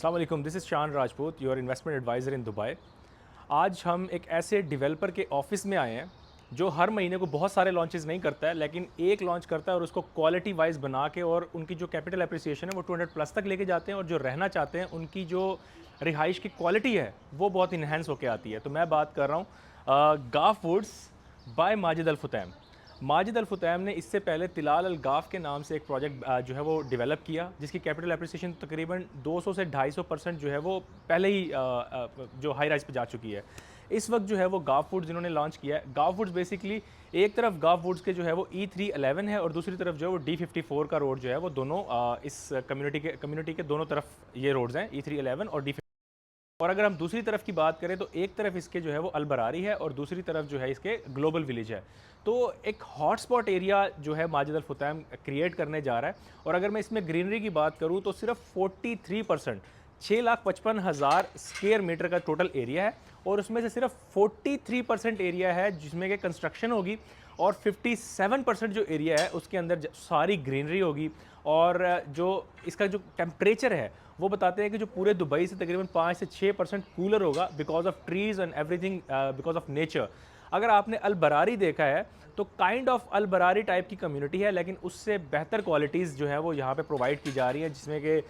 अस्सलाम वालेकुम, this is Shaan Rajput, your investment advisor in Dubai. आज हम एक ऐसे डेवलपर के ऑफिस में आए हैं जो हर महीने को बहुत सारे लॉन्चेस नहीं करता है, लेकिन एक लॉन्च करता है और उसको क्वालिटी वाइज बना के और उनकी जो कैपिटल एप्रिसिएशन है वो 200 प्लस तक लेके जाते हैं, और जो रहना चाहते हैं उनकी जो रिहाइश की क्वालिटी है वो बहुत इन्हेंस होकर आती है। तो मैं बात कर रहा हूँ गाफ वुड्स बाय माजिद अल फुतैम। माजिद अल फुतैम ने इससे पहले तिलाल अल गाफ के नाम से एक प्रोजेक्ट जो है वो डेवलप किया, जिसकी कैपिटल एप्रिसिएशन तकरीबन 200 से 250% जो है वो पहले ही जो हाई राइज पे जा चुकी है। इस वक्त जो है वो गाफ वुड्स जिन्होंने लॉन्च किया है। गाफ वुड्स बेसिकली एक तरफ गाफ वुड्स के जो है वो E311 है और दूसरी तरफ जो है वो D54 का रोड जो है वो दोनों इस कम्युनिटी के दोनों तरफ ये रोड्स हैं, E311 और D54। और अगर हम दूसरी तरफ की बात करें तो एक तरफ इसके जो है वो अलबरारी है और दूसरी तरफ जो है इसके ग्लोबल विलेज है। तो एक हॉटस्पॉट एरिया जो है माजिद अल फुतैम क्रिएट करने जा रहा है। और अगर मैं इसमें ग्रीनरी की बात करूं तो सिर्फ 43%, 6,55,000 स्क्वायर मीटर का टोटल एरिया है, और उसमें से सिर्फ 43% एरिया है जिसमें कि कंस्ट्रक्शन होगी, और 57% जो एरिया है उसके अंदर सारी ग्रीनरी होगी। और जो इसका जो टेम्परेचर है वो बताते हैं कि जो पूरे दुबई से तकरीबन 5 से 6% कूलर होगा because of trees and everything, because of nature. अगर आपने अल बरारी देखा है तो kind of Al Barari type की कम्युनिटी है, लेकिन उससे बेहतर क्वालिटीज़ जो है वो यहाँ पे प्रोवाइड की जा रही हैं, जिसमें कि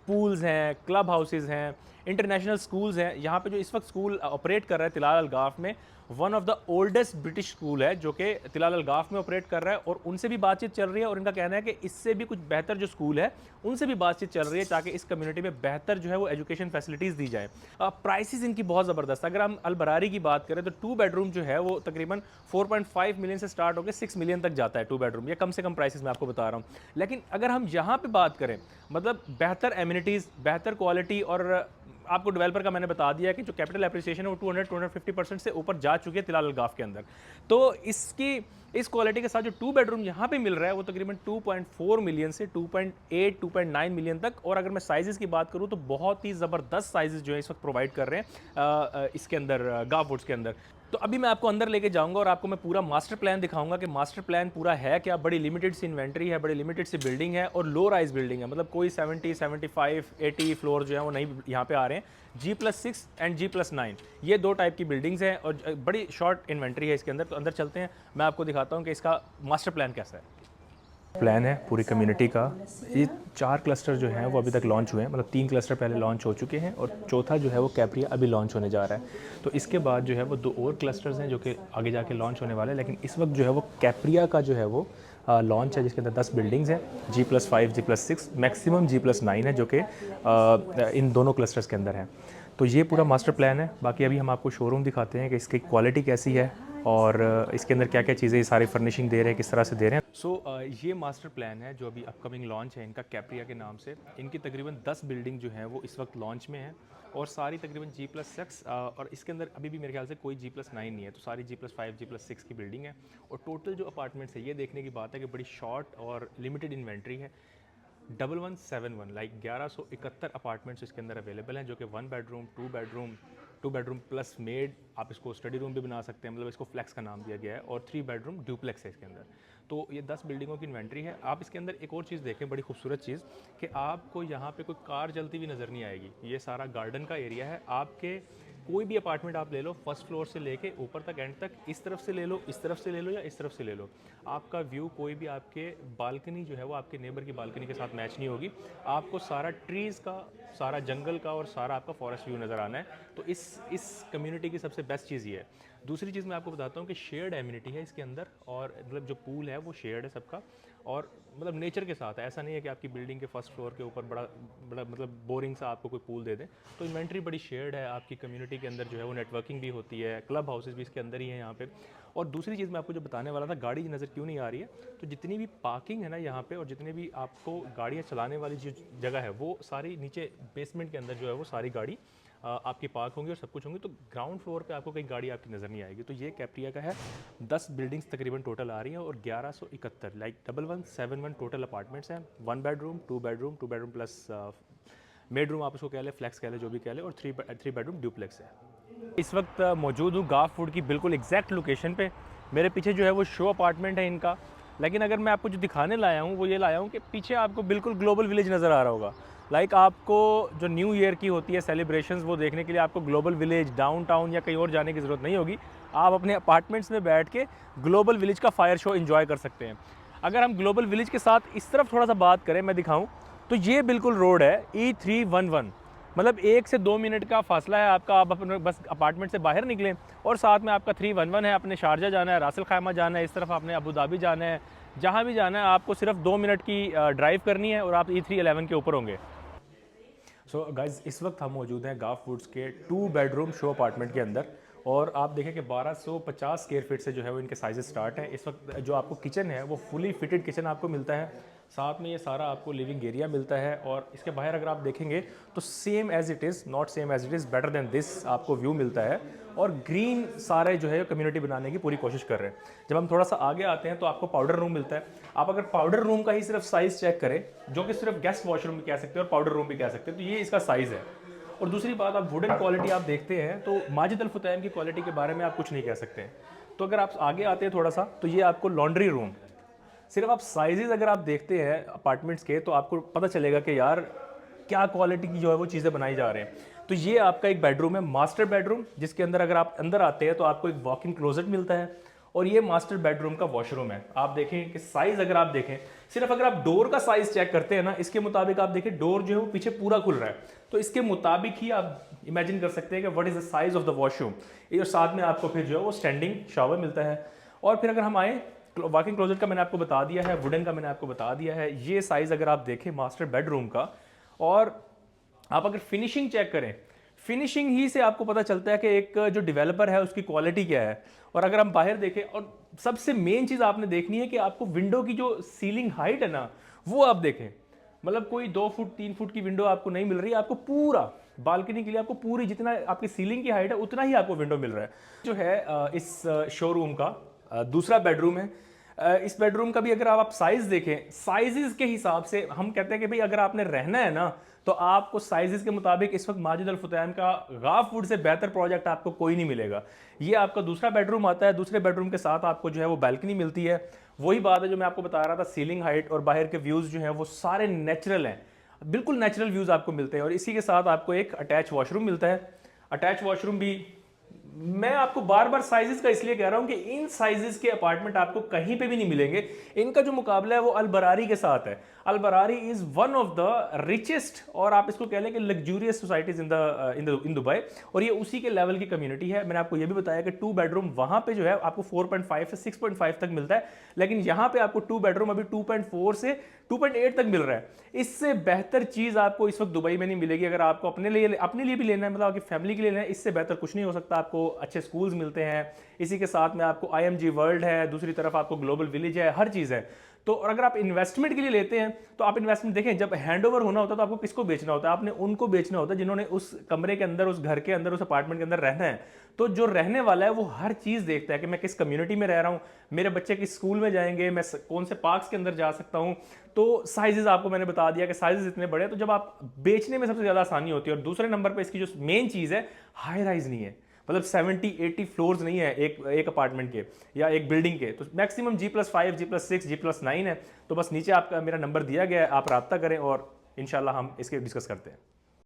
पूल्स हैं, क्लब हाउसेज़ हैं, इंटरनेशनल स्कूल्स हैं। यहाँ पे जो इस वक्त स्कूल ऑपरेट कर रहा है तिलाल अल गाफ में, one of the oldest British school है जो कि तिलाल अल गाफ में ऑपरेट कर रहा है, और उनसे भी बातचीत चल रही है और इनका कहना है कि इससे भी कुछ बेहतर जो स्कूल है उनसे भी बातचीत चल रही है ताकि इस कम्युनिटी में बेहतर जो है वो एजुकेशन फैसिलिटीज़ दी जाए। प्राइसेस इनकी बहुत ज़बरदस्त। अगर हम अल बरारी की बात करें तो 2 बेडरूम जो है वो तकरीबन 4.5 मिलियन से स्टार्ट होकर 6 मिलियन तक जाता है 2 बेडरूम। ये कम से कम प्राइसेस मैं आपको बता रहा हूँ। लेकिन अगर हम यहाँ पे बात करें, मतलब बेहतर एमिनिटीज़, बेहतर क्वालिटी, और आपको डेवलपर का मैंने बता दिया कि जो कैपिटल एप्रिसिएशन है वो 250% से ऊपर जा चुकी है तिलाल अल गाफ के अंदर। तो इस क्वालिटी के साथ जो 2 बेडरूम यहाँ पे मिल रहा है वो तकरीबन 2.4 मिलियन से 2.8 2.9 मिलियन तक। और अगर मैं साइज़ की बात करूँ तो बहुत ही ज़बरदस्त साइज़ जो है इस वक्त प्रोवाइड कर रहे हैं इसके अंदर, गाफ वुड्स के अंदर। तो अभी मैं आपको अंदर लेके जाऊंगा और आपको मैं पूरा मास्टर प्लान दिखाऊंगा कि मास्टर प्लान पूरा है क्या। बड़ी लिमिटेड सी इन्वेंट्री है, बड़ी लिमिटेड सी बिल्डिंग है, और लो राइज बिल्डिंग है, मतलब कोई 70 75 80 फ्लोर जो है वो नहीं यहाँ पे आ रहे हैं। G+6 एंड G+9 ये दो टाइप की बिल्डिंग्स हैं, और बड़ी शॉर्ट इन्वेंट्री है इसके अंदर। तो अंदर चलते हैं, मैं आपको दिखाता हूँ कि इसका मास्टर प्लान कैसा है। प्लान है पूरी कम्युनिटी का। ये 4 क्लस्टर जो हैं वो अभी तक लॉन्च हुए हैं, मतलब 3 क्लस्टर पहले लॉन्च हो चुके हैं और चौथा जो है वो कैप्रिया अभी लॉन्च होने जा रहा है। तो इसके बाद जो है वो 2 और क्लस्टर्स हैं जो कि आगे जाके लॉन्च होने वाले हैं, लेकिन इस वक्त जो है वो कैप्रिया का जो है वो लॉन्च है, जिसके अंदर 10 बिल्डिंग्स हैं। G+5 G+6 मैक्सिमम G+9 है जो कि इन दोनों क्लस्टर्स के अंदर हैं। तो ये पूरा मास्टर प्लान है। बाकी अभी हम आपको शोरूम दिखाते हैं कि इसकी क्वालिटी कैसी है और इसके अंदर क्या क्या चीज़ें सारी फर्निशिंग दे रहे हैं, किस तरह से दे रहे हैं। ये मास्टर प्लान है जो अभी अपकमिंग लॉन्च है इनका कैप्रिया के नाम से। इनकी तकरीबन 10 बिल्डिंग जो हैं वो इस वक्त लॉन्च में है, और सारी तकरीबन G+6, और इसके अंदर अभी भी मेरे ख्याल से कोई G+9 नहीं है, तो सारी G+5 G+6 की बिल्डिंग है। और टोटल जो अपार्टमेंट्स है, ये देखने की बात है कि बड़ी शॉर्ट और लिमिटेड इन्वेंट्री है। 1171 लाइक 1171 अपार्टमेंट्स इसके अंदर अवेलेबल हैं, जो कि 1 बेडरूम 2 बेडरूम प्लस मेड, आप इसको स्टडी रूम भी बना सकते हैं, मतलब इसको फ्लैक्स का नाम दिया गया है, और 3 बेडरूम ड्यूप्लेक्स है इसके अंदर। तो ये 10 बिल्डिंगों की इन्वेंट्री है। आप इसके अंदर एक और चीज़ देखें, बड़ी खूबसूरत चीज़, कि आपको यहाँ पे कोई कार चलती हुई नज़र नहीं आएगी। ये सारा गार्डन का एरिया है। आपके कोई भी अपार्टमेंट आप ले लो, फर्स्ट फ्लोर से लेके ऊपर तक एंड तक, इस तरफ से ले लो, इस तरफ से ले लो, या इस तरफ से ले लो, आपका व्यू कोई भी आपके बालकनी जो है वो आपके नेबर की बालकनी के साथ मैच नहीं होगी। आपको सारा ट्रीज़ का, सारा जंगल का और सारा आपका फॉरेस्ट व्यू नज़र आना है। तो इस कम्युनिटी की सबसे बेस्ट चीज़ ये है। दूसरी चीज़ मैं आपको बताता हूँ कि शेयर्ड एमिनिटी है इसके अंदर, और मतलब जो पूल है वो शेयर्ड है सबका, और मतलब नेचर के साथ है। ऐसा नहीं है कि आपकी बिल्डिंग के फर्स्ट फ्लोर के ऊपर बड़ा बड़ा मतलब बोरिंग सा आपको कोई पूल दे दें। तो इन्वेंट्री बड़ी शेयर्ड है। आपकी कम्युनिटी के अंदर जो है वो नेटवर्किंग भी होती है, क्लब हाउसेस भी इसके अंदर ही हैं यहाँ पे। और दूसरी चीज़ मैं आपको जो बताने वाला था, गाड़ी नज़र क्यों नहीं आ रही है, तो जितनी भी पार्किंग है ना यहाँ पे, और जितने भी आपको गाड़ियाँ चलाने वाली जो जगह है वो सारी नीचे बेसमेंट के अंदर जो है वो सारी गाड़ी आपकी पार्क होंगी और सब कुछ होंगी। तो ग्राउंड फ्लोर पे आपको कहीं गाड़ी आपकी नज़र नहीं आएगी। तो ये कैप्रिया का है। 10 बिल्डिंग्स तकरीबन टोटल आ रही हैं, और 1171 लाइक 1171 टोटल अपार्टमेंट्स हैं। 1 bedroom 2 bedroom 2 bedroom plus made room, आप उसको कह लें, फ्लैक्स कह लें, जो भी कह लें, और 3 बेडरूम ड्यूप्लेक्स है। इस वक्त मौजूद हूँ गाफ वुड की बिल्कुल एग्जैक्ट लोकेशन पे। मेरे पीछे जो है वो शो अपार्टमेंट है इनका। लेकिन अगर मैं आपको जो दिखाने लाया हूँ वो ये लाया हूँ कि पीछे आपको बिल्कुल ग्लोबल विलेज नज़र आ रहा होगा। लाइक आपको जो न्यू ईयर की होती है सेलिब्रेशंस, वो देखने के लिए आपको ग्लोबल विलेज, डाउनटाउन या कहीं और जाने की ज़रूरत नहीं होगी। आप अपने अपार्टमेंट्स में बैठ के ग्लोबल विलेज का फायर शो एंजॉय कर सकते हैं। अगर हम ग्लोबल विलेज के साथ इस तरफ थोड़ा सा बात करें, मैं दिखाऊं, तो ये बिल्कुल रोड है E311। मतलब 1 से 2 मिनट का फासला है आपका। आप अपने बस अपार्टमेंट से बाहर निकलें और साथ में आपका 311 है। अपने शारजा जाना है, रासल खैमा जाना है, इस तरफ आपने अबू धाबी जाना है, जहाँ भी जाना है आपको सिर्फ 2 मिनट की ड्राइव करनी है और आप E311 के ऊपर होंगे। सो गाइज, इस वक्त हम मौजूद हैं गाफ वुड्स के 2 बेडरूम शो अपार्टमेंट के अंदर, और आप देखें कि 1250 स्क्वायर फीट से जो है वो इनके साइजेस स्टार्ट हैं। इस वक्त जो आपको किचन है वो फुली फिटेड किचन आपको मिलता है। साथ में ये सारा आपको लिविंग एरिया मिलता है, और इसके बाहर अगर आप देखेंगे तो same as it is, not same as it is, better than this आपको व्यू मिलता है। और ग्रीन सारे जो है कम्युनिटी बनाने की पूरी कोशिश कर रहे हैं। जब हम थोड़ा सा आगे आते हैं तो आपको पाउडर रूम मिलता है। आप अगर पाउडर रूम का ही सिर्फ साइज़ चेक करें, जो कि सिर्फ गेस्ट वॉशरूम भी कह सकते हैं और पाउडर रूम भी कह सकते हैं, तो ये इसका साइज़ है। और दूसरी बात, आप वुडन क्वालिटी आप देखते हैं तो माजिद अल फुतैम की क्वालिटी के बारे में आप कुछ नहीं कह सकते हैं। तो अगर आप आगे आते हैं थोड़ा सा, तो ये आपको लॉन्ड्री रूम, सिर्फ आप साइजेस अगर आप देखते हैं अपार्टमेंट्स के तो आपको पता चलेगा कि यार क्या क्वालिटी की जो है वो चीज़ें बनाई जा रहे हैं। तो ये आपका एक बेडरूम है, मास्टर बेडरूम, जिसके अंदर अगर आप अंदर आते हैं तो आपको एक वॉक इन क्लोजेट मिलता है, और ये मास्टर बेडरूम का वॉशरूम है। आप देखें कि साइज अगर आप देखें, सिर्फ अगर आप डोर का साइज चेक करते हैं ना, इसके मुताबिक आप देखें डोर जो है वो पीछे पूरा खुल रहा है, तो इसके मुताबिक ही आप इमेजिन कर सकते हैं कि what is the size of the washroom. ये साथ में आपको फिर जो है वो स्टैंडिंग शावर मिलता है। और फिर अगर हम आए, वॉकिंग क्लोजेट का मैंने आपको बता दिया है, वुडन का मैंने आपको बता दिया है। ये साइज अगर आप देखें मास्टर बेडरूम का, और आप अगर फिनिशिंग चेक करें, फिनिशिंग ही से आपको पता चलता है कि एक जो डेवलपर है उसकी क्वालिटी क्या है। और अगर हम बाहर देखें, और सबसे मेन चीज़ आपने देखनी है कि आपको विंडो की जो सीलिंग हाइट है ना, वो आप देखें। मतलब कोई 2 फुट 3 फुट की विंडो आपको नहीं मिल रही, आपको पूरा बालकनी के लिए आपको पूरी जितना आपकी सीलिंग की हाइट है उतना ही आपको विंडो मिल रहा है। जो है इस शोरूम का दूसरा बेडरूम है। इस बेडरूम का भी अगर आप साइज देखें, साइजेस के हिसाब से हम कहते हैं कि भाई अगर आपने रहना है ना, तो आपको साइजेस के मुताबिक इस वक्त माजिद अल फुतैम का गाफ वुड से बेहतर प्रोजेक्ट आपको कोई नहीं मिलेगा। ये आपका दूसरा बेडरूम आता है। दूसरे बेडरूम के साथ आपको जो है वो बैल्कनी मिलती है। वही बात है जो मैं आपको बता रहा था, सीलिंग हाइट और बाहर के व्यूज़ जो हैं वो सारे नेचुरल हैं, बिल्कुल नेचुरल व्यूज़ आपको मिलते हैं। और इसी के साथ आपको एक अटैच वॉशरूम मिलता है। अटैच वॉशरूम भी मैं आपको बार बार साइजेस का इसलिए कह रहा हूं कि इन साइजेस के अपार्टमेंट आपको कहीं पे भी नहीं मिलेंगे। इनका जो मुकाबला है वो अल बरारी के साथ है। Al Barari is one of the richest, और आप इसको कह लें कि लग्जूरियस सोसाइटीज इन दुबई, और ये उसी के लेवल की कम्युनिटी है। मैंने आपको ये भी बताया कि 2 बेडरूम वहां पे जो है आपको 4.5 से 6.5 तक मिलता है, लेकिन यहां पे आपको 2 बेडरूम अभी 2.4 से 2.8 तक मिल रहा है। इससे बेहतर चीज़ आपको इस वक्त दुबई में नहीं मिलेगी। अगर आपको अपने लिए भी लेना है, मतलब आपकी फैमिली के लिए लेना है, इससे बेहतर कुछ नहीं हो सकता। आपको अच्छे स्कूल्स मिलते हैं, इसी के साथ में आपको IMG वर्ल्ड है, दूसरी तरफ आपको ग्लोबल विलेज है, हर चीज़ है। तो और अगर आप इन्वेस्टमेंट के लिए लेते हैं तो आप इन्वेस्टमेंट देखें, जब हैंडओवर होना होता है तो आपको किसको बेचना होता है? आपने उनको बेचना होता है जिन्होंने उस कमरे के अंदर, उस घर के अंदर, उस अपार्टमेंट के अंदर रहना है। तो जो रहने वाला है वो हर चीज़ देखता है कि मैं किस कम्युनिटी में रह रहा हूँ, मेरे बच्चे किस स्कूल में जाएंगे, मैं कौन से पार्क्स के अंदर जा सकता हूँ। तो साइजेस आपको मैंने बता दिया कि साइजेस इतने बड़े हैं, तो जब आप बेचने में सबसे ज़्यादा आसानी होती है। और दूसरे नंबर पर इसकी जो मेन चीज़ है, हाई राइज नहीं है। मतलब 70-80 फ्लोर्स नहीं है एक अपार्टमेंट के या एक बिल्डिंग के, तो मैक्सिमम G+5, G+6, G+9 है। तो बस नीचे आपका मेरा नंबर दिया गया है, आप रब्ता करें और इंशाल्लाह हम इसके डिस्कस करते हैं।